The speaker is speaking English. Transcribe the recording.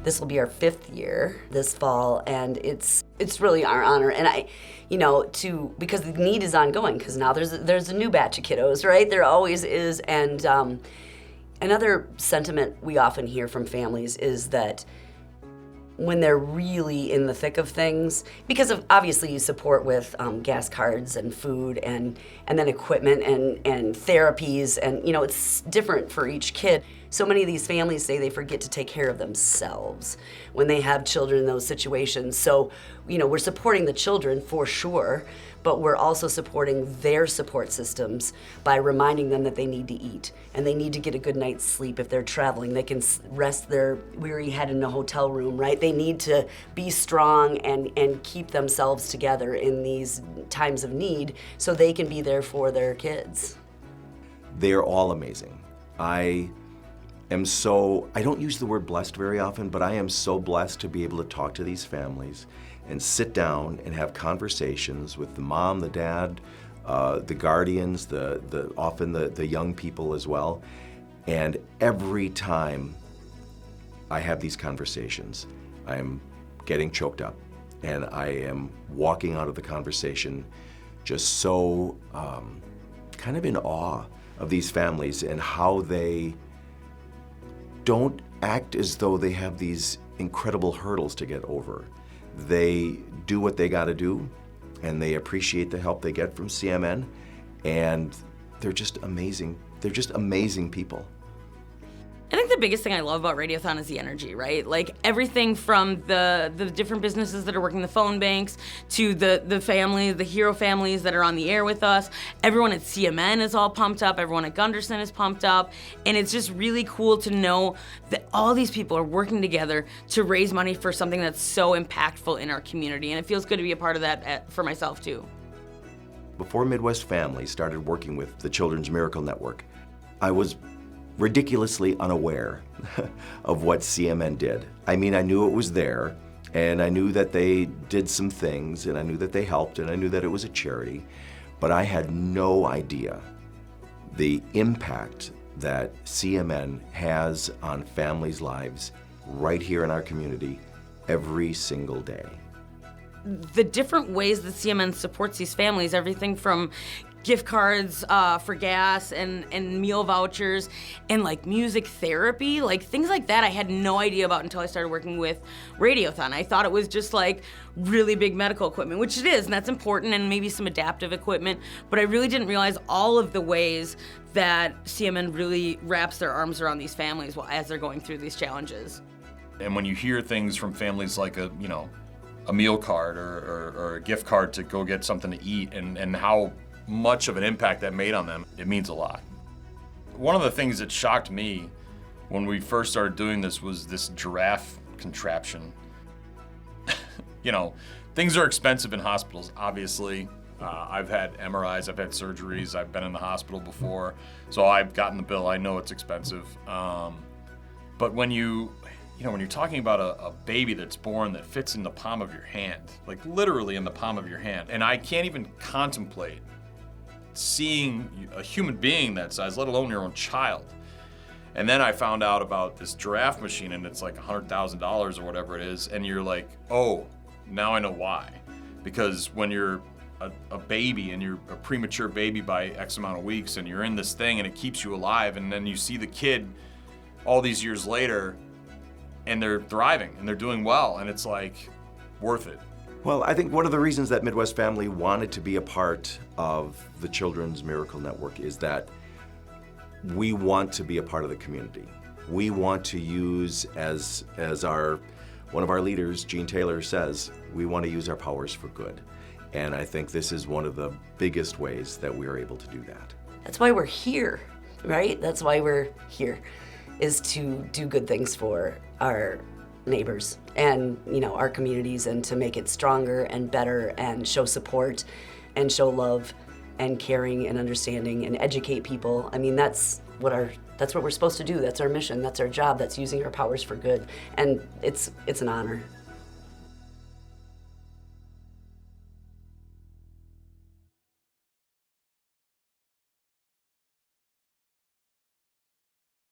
This will be our 5th year this fall, and it's really our honor. And because the need is ongoing, because now there's a new batch of kiddos, right? There always is. And another sentiment we often hear from families is that when they're really in the thick of things, because of obviously you support with gas cards and food and then equipment and therapies, and it's different for each kid. So many of these families say they forget to take care of themselves when they have children in those situations. So, we're supporting the children for sure, but we're also supporting their support systems by reminding them that they need to eat and they need to get a good night's sleep. If they're traveling, they can rest their weary head in a hotel room, right? They need to be strong and keep themselves together in these times of need so they can be there for their kids. They're all amazing. I don't use the word blessed very often, but I am so blessed to be able to talk to these families and sit down and have conversations with the mom, the dad, the guardians, often the young people as well. And every time I have these conversations, I am getting choked up, and I am walking out of the conversation just so kind of in awe of these families and how they don't act as though they have these incredible hurdles to get over. They do what they got to do, and they appreciate the help they get from CMN, and they're just amazing. They're just amazing people. I think the biggest thing I love about Radiothon is the energy, right? Like everything from the different businesses that are working the phone banks to the families, the hero families that are on the air with us. Everyone at CMN is all pumped up. Everyone at Gunderson is pumped up. And it's just really cool to know that all these people are working together to raise money for something that's so impactful in our community. And it feels good to be a part of that for myself too. Before Midwest Family started working with the Children's Miracle Network, I was ridiculously unaware of what CMN did. I mean, I knew it was there, and I knew that they did some things, and I knew that they helped, and I knew that it was a charity, but I had no idea the impact that CMN has on families' lives right here in our community every single day. The different ways that CMN supports these families, everything from gift cards for gas and meal vouchers and like music therapy, like things like that I had no idea about until I started working with Radiothon. I thought it was just like really big medical equipment, which it is, and that's important, and maybe some adaptive equipment, but I really didn't realize all of the ways that CMN really wraps their arms around these families as they're going through these challenges. And when you hear things from families like a meal card or a gift card to go get something to eat, and how much of an impact that made on them, it means a lot. One of the things that shocked me when we first started doing this was this giraffe contraption. Things are expensive in hospitals, obviously. I've had MRIs, I've had surgeries, I've been in the hospital before, so I've gotten the bill, I know it's expensive. But when you're talking about a baby that's born that fits in the palm of your hand, like literally in the palm of your hand, and I can't even contemplate seeing a human being that size, let alone your own child. And then I found out about this giraffe machine, and it's like $100,000 or whatever it is, and you're like, oh, now I know why. Because when you're a baby and you're a premature baby by X amount of weeks, and you're in this thing and it keeps you alive, and then you see the kid all these years later and they're thriving and they're doing well, and it's like worth it. Well, I think one of the reasons that Midwest Family wanted to be a part of the Children's Miracle Network is that we want to be a part of the community. We want to use, as one of our leaders, Gene Taylor, says, we want to use our powers for good. And I think this is one of the biggest ways that we are able to do that. That's why we're here, right? That's why we're here, is to do good things for our neighbors and our communities, and to make it stronger and better and show support and show love and caring and understanding and educate people. I mean, that's what we're supposed to do. That's our mission. That's our job. That's using our powers for good. And it's an honor.